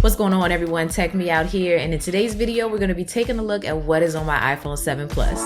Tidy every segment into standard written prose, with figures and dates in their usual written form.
What's going on, everyone? Tech Me Out here, and in today's video we're going to be taking a look at what is on my iPhone 7 Plus.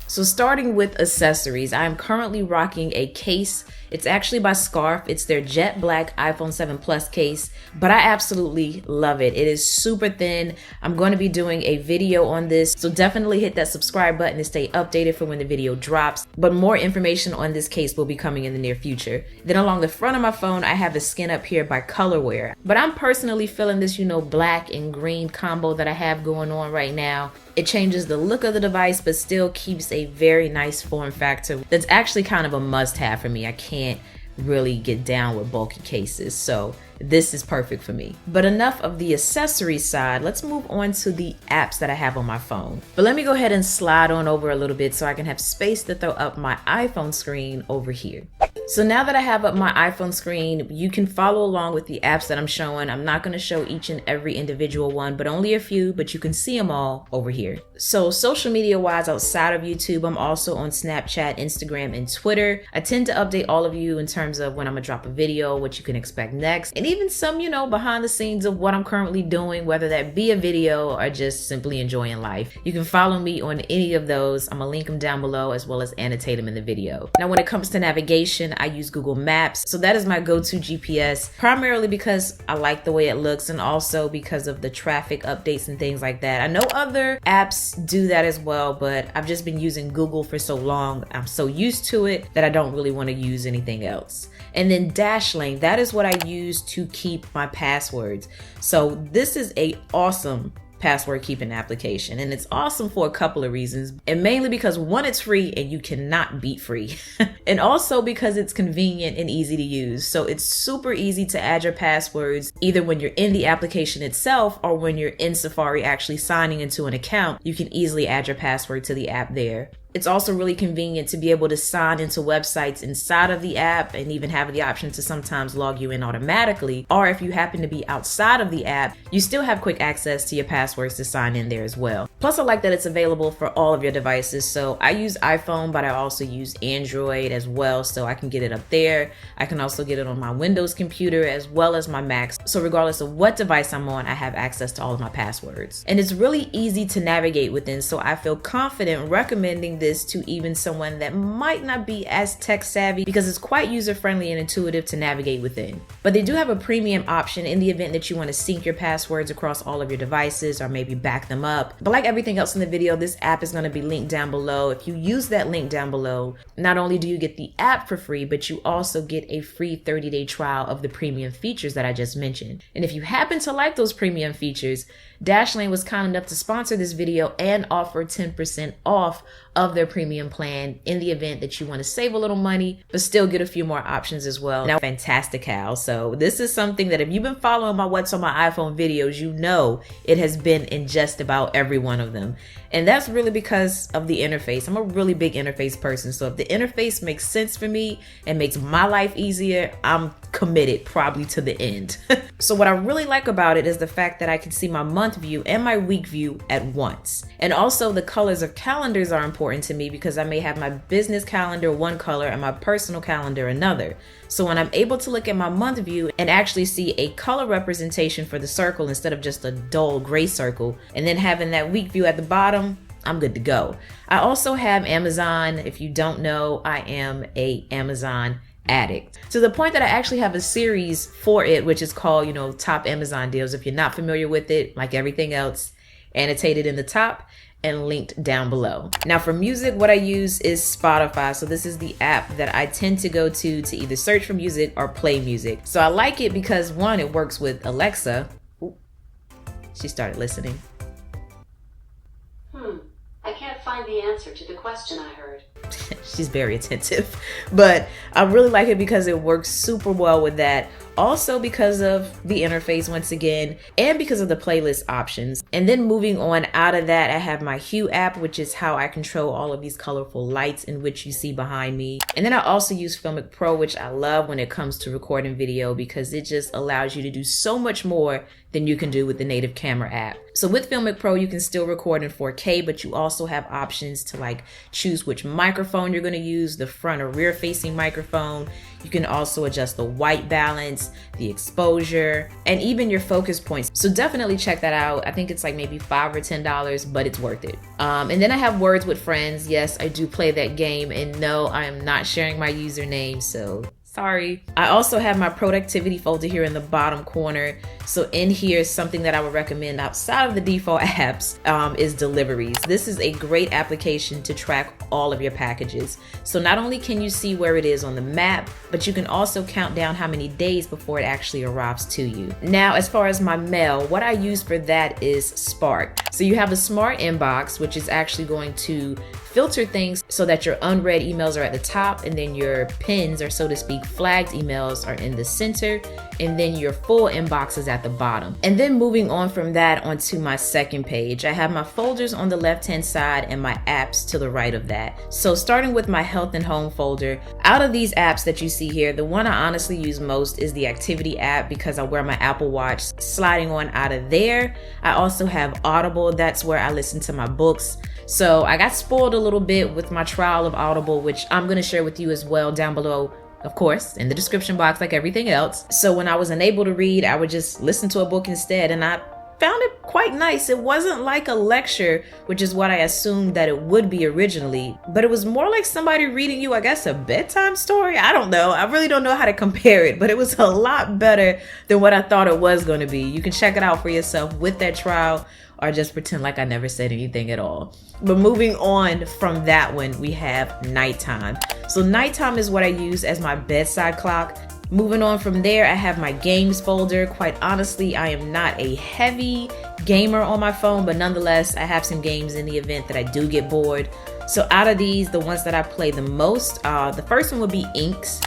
So starting with accessories, I am currently rocking a case. It's actually by Scarf. It's their jet black iPhone 7 Plus case, but I absolutely love it. It is super thin. I'm going to be doing a video on this, so definitely hit that subscribe button to stay updated for when the video drops. But more information on this case will be coming in the near future. Then along the front of my phone, I have the skin up here by Colorwear. But I'm personally feeling this, black and green combo that I have going on right now. It changes the look of the device, but still keeps a very nice form factor. That's actually kind of a must-have for me. I can't really get down with bulky cases, so this is perfect for me. But enough of the accessory side, let's move on to the apps that I have on my phone. But let me go ahead and slide on over a little bit so I can have space to throw up my iPhone screen over here. So now that I have up my iPhone screen, you can follow along with the apps that I'm showing. I'm not going to show each and every individual one, but only a few, but you can see them all over here. So social media wise, outside of YouTube, I'm also on Snapchat, Instagram, and Twitter. I tend to update all of you in terms of when I'm gonna drop a video, what you can expect next, and even some, behind the scenes of what I'm currently doing, whether that be a video or just simply enjoying life. You can follow me on any of those. I'm gonna link them down below as well as annotate them in the video. Now, when it comes to navigation, I use Google Maps. So that is my go-to GPS, primarily because I like the way it looks and also because of the traffic updates and things like that. I know other apps do that as well, but I've just been using Google for so long. I'm so used to it that I don't really want to use anything else. And then Dashlane, that is what I use to keep my passwords. So this is a awesome password keeping application, and it's awesome for a couple of reasons, and mainly because one, it's free and you cannot beat free, and also because it's convenient and easy to use. So it's super easy to add your passwords either when you're in the application itself or when you're in Safari actually signing into an account. You can easily add your password to the app there. It's also really convenient to be able to sign into websites inside of the app and even have the option to sometimes log you in automatically. Or if you happen to be outside of the app, you still have quick access to your passwords to sign in there as well. Plus, I like that it's available for all of your devices. So I use iPhone, but I also use Android as well. So I can get it up there. I can also get it on my Windows computer as well as my Macs. So regardless of what device I'm on, I have access to all of my passwords. And it's really easy to navigate within. So I feel confident recommending this to even someone that might not be as tech savvy because it's quite user friendly and intuitive to navigate within. But they do have a premium option in the event that you want to sync your passwords across all of your devices or maybe back them up. But like everything else in the video, this app is going to be linked down below. If you use that link down below, not only do you get the app for free, but you also get a free 30-day trial of the premium features that I just mentioned. And if you happen to like those premium features, Dashlane was kind enough to sponsor this video and offer 10% off of their premium plan in the event that you want to save a little money but still get a few more options as well. Now, fantastical. So this is something that if you've been following my What's on My iPhone videos, you know it has been in just about every one of them. And that's really because of the interface. I'm a really big interface person. So if the interface makes sense for me and makes my life easier, I'm committed probably to the end. So what I really like about it is the fact that I can see my month view and my week view at once. And also the colors of calendars are important to me because I may have my business calendar one color and my personal calendar another. So when I'm able to look at my month view and actually see a color representation for the circle instead of just a dull gray circle, and then having that week view at the bottom, I'm good to go. I also have Amazon. If you don't know, I am a Amazon addict, to the point that I actually have a series for it, which is called, Top Amazon Deals. If you're not familiar with it, like everything else, annotated in the top and linked down below. Now for music, what I use is Spotify. So this is the app that I tend to go to either search for music or play music. So I like it because one, it works with Alexa. Ooh, she started listening. I can't find the answer to the question I heard. She's very attentive, but I really like it because it works super well with that. Also because of the interface once again, and because of the playlist options. And then moving on out of that, I have my Hue app, which is how I control all of these colorful lights in which you see behind me. And then I also use Filmic Pro, which I love when it comes to recording video because it just allows you to do so much more than you can do with the native camera app. So with Filmic Pro, you can still record in 4K, but you also have options to like choose which microphone you're going to use, the front or rear facing microphone. You can also adjust the white balance, the exposure, and even your focus points. So definitely check that out. I think it's like maybe $5 or $10, but it's worth it. And then I have Words with Friends. Yes, I do play that game, and no, I am not sharing my username, so sorry. I also have my productivity folder here in the bottom corner. So in here, something that I would recommend outside of the default apps is deliveries. This is a great application to track all of your packages. So not only can you see where it is on the map, but you can also count down how many days before it actually arrives to you. Now, as far as my mail, what I use for that is Spark. So you have a smart inbox, which is actually going to filter things so that your unread emails are at the top, and then your pins, or so to speak, flagged emails are in the center, and then your full inbox is at the bottom. And then moving on from that onto my second page, I have my folders on the left-hand side and my apps to the right of that. So starting with my health and home folder, out of these apps that you see here, the one I honestly use most is the activity app because I wear my Apple Watch. Sliding on out of there, I also have Audible. That's where I listen to my books. So I got spoiled a little bit with my trial of Audible, which I'm going to share with you as well down below, of course, in the description box like everything else. So when I was unable to read, I would just listen to a book instead, and I found it quite nice. It wasn't like a lecture, which is what I assumed that it would be originally, but it was more like somebody reading you, I guess, a bedtime story. I don't know. I really don't know how to compare it, but it was a lot better than what I thought it was going to be. You can check it out for yourself with that trial, or just pretend like I never said anything at all. But moving on from that one, we have nighttime. So nighttime is what I use as my bedside clock. Moving on from there, I have my games folder. Quite honestly, I am not a heavy gamer on my phone, but nonetheless, I have some games in the event that I do get bored. So out of these, the ones that I play the most, the first one would be Inks.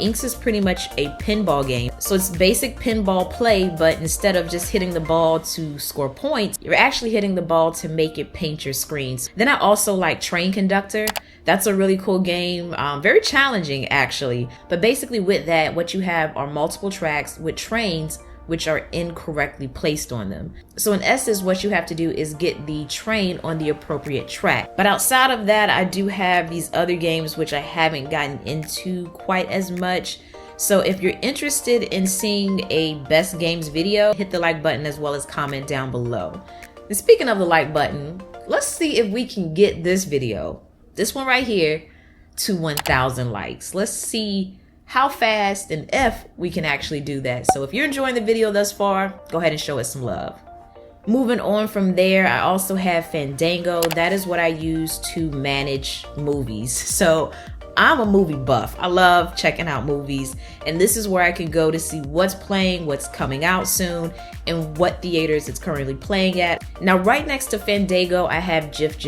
Inks is pretty much a pinball game. So it's basic pinball play, but instead of just hitting the ball to score points, you're actually hitting the ball to make it paint your screens. Then I also like Train Conductor. That's a really cool game, very challenging actually. But basically with that, what you have are multiple tracks with trains which are incorrectly placed on them. So in essence, what you have to do is get the train on the appropriate track. But outside of that, I do have these other games which I haven't gotten into quite as much. So if you're interested in seeing a best games video, hit the like button as well as comment down below. And speaking of the like button, let's see if we can get this video, this one right here, to 1,000 likes. Let's see how fast and if we can actually do that. So if you're enjoying the video thus far, go ahead and show us some love. Moving on from there, I also have Fandango. That is what I use to manage movies. So I'm a movie buff. I love checking out movies, and this is where I can go to see what's playing, what's coming out soon, and what theaters it's currently playing at. Now, right next to Fandango, I have GIF.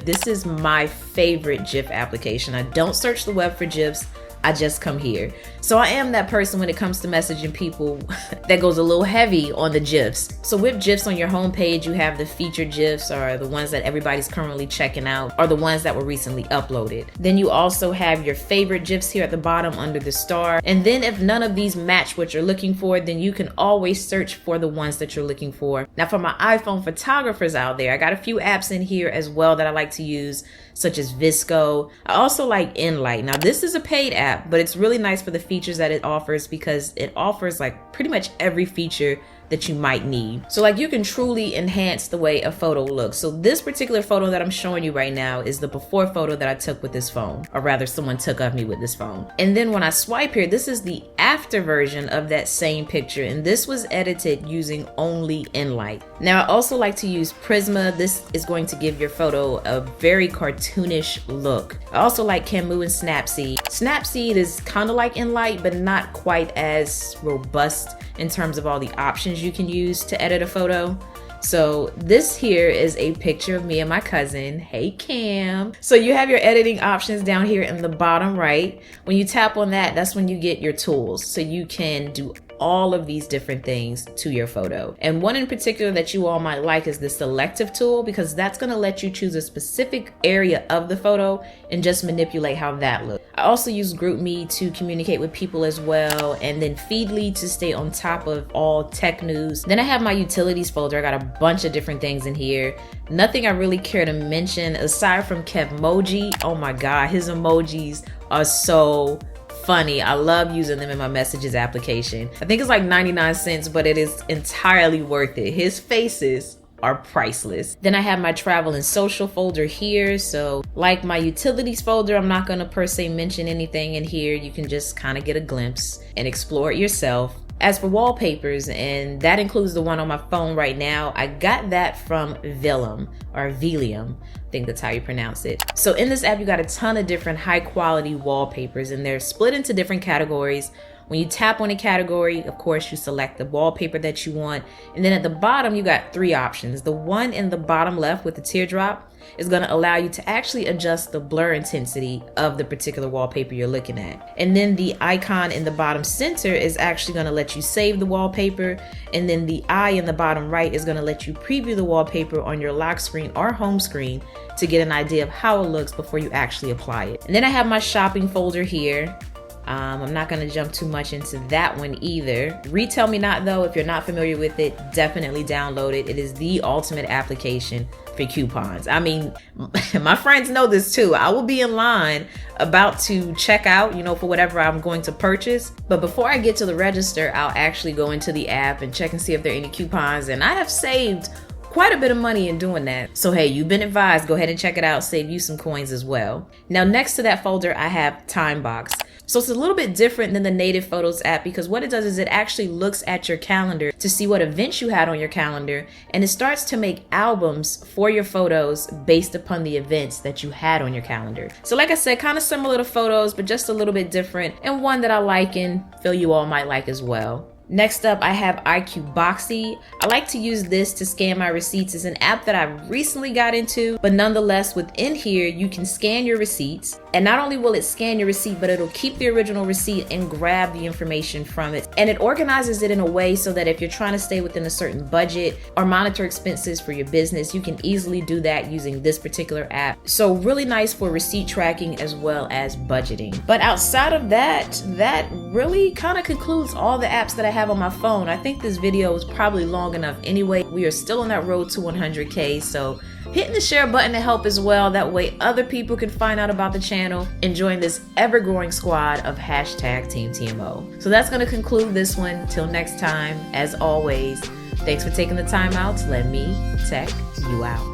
This is my favorite GIF application. I don't search the web for GIFs. I just come here. So I am that person when it comes to messaging people that goes a little heavy on the GIFs. So with GIFs on your homepage, you have the featured GIFs, or the ones that everybody's currently checking out, or the ones that were recently uploaded. Then you also have your favorite GIFs here at the bottom under the star. And then if none of these match what you're looking for, then you can always search for the ones that you're looking for. Now for my iPhone photographers out there, I got a few apps in here as well that I like to use, such as Visco. I also like Enlight. Now this is a paid app, but it's really nice for the features that it offers because it offers like pretty much every feature that you might need. So like you can truly enhance the way a photo looks. So this particular photo that I'm showing you right now is the before photo that I took with this phone, or rather someone took of me with this phone. And then when I swipe here, this is the after version of that same picture, and this was edited using only Enlight. Now I also like to use Prisma. This is going to give your photo a very cartoonish look. I also like Camu and Snapseed. Snapseed is kind of like Enlight, but not quite as robust in terms of all the options you can use to edit a photo. So this here is a picture of me and my cousin. Hey Cam. So you have your editing options down here in the bottom right. When you tap on that, that's when you get your tools. So you can do all of these different things to your photo. And one in particular that you all might like is the selective tool, because that's going to let you choose a specific area of the photo and just manipulate how that looks. I also use GroupMe to communicate with people as well, and then Feedly to stay on top of all tech news. Then I have my utilities folder. I got a bunch of different things in here. Nothing I really care to mention aside from Kevmoji. Oh my God, his emojis are so funny. I love using them in my messages application. I think it's like 99 cents, but it is entirely worth it. His faces are priceless. Then I have my travel and social folder here. So like my utilities folder, I'm not gonna per se mention anything in here. You can just kind of get a glimpse and explore it yourself. As for wallpapers, and that includes the one on my phone right now, I got that from Vilium, or Vilium, I think that's how you pronounce it. So in this app, you got a ton of different high quality wallpapers, and they're split into different categories. When you tap on a category, of course, you select the wallpaper that you want. And then at the bottom, you got 3 options. The one in the bottom left with the teardrop is going to allow you to actually adjust the blur intensity of the particular wallpaper you're looking at. And then the icon in the bottom center is actually going to let you save the wallpaper. And then the eye in the bottom right is going to let you preview the wallpaper on your lock screen or home screen to get an idea of how it looks before you actually apply it. And then I have my shopping folder here. I'm not going to jump too much into that one either. Retail Me Not though, if you're not familiar with it, definitely download it. It is the ultimate application for coupons. I mean, my friends know this too. I will be in line about to check out, for whatever I'm going to purchase. But before I get to the register, I'll actually go into the app and check and see if there are any coupons. And I have saved quite a bit of money in doing that. So hey, you've been advised, go ahead and check it out, save you some coins as well. Now next to that folder, I have Timebox. So it's a little bit different than the native Photos app because what it does is it actually looks at your calendar to see what events you had on your calendar, and it starts to make albums for your photos based upon the events that you had on your calendar. So like I said, kind of similar to Photos, but just a little bit different, and one that I like and feel you all might like as well. Next up, I have IQ Boxy. I like to use this to scan my receipts. It's an app that I recently got into, but nonetheless, within here, you can scan your receipts. And not only will it scan your receipt, but it'll keep the original receipt and grab the information from it. And it organizes it in a way so that if you're trying to stay within a certain budget or monitor expenses for your business, you can easily do that using this particular app. So really nice for receipt tracking as well as budgeting. But outside of that, that really kind of concludes all the apps that I have on my phone. I think this video is probably long enough anyway. We are still on that road to 100K, so hitting the share button to help as well. That way other people can find out about the channel and join this ever-growing squad of Team TMO. So that's going to conclude this one. Till next time, as always, thanks for taking the time out to let me tech you out.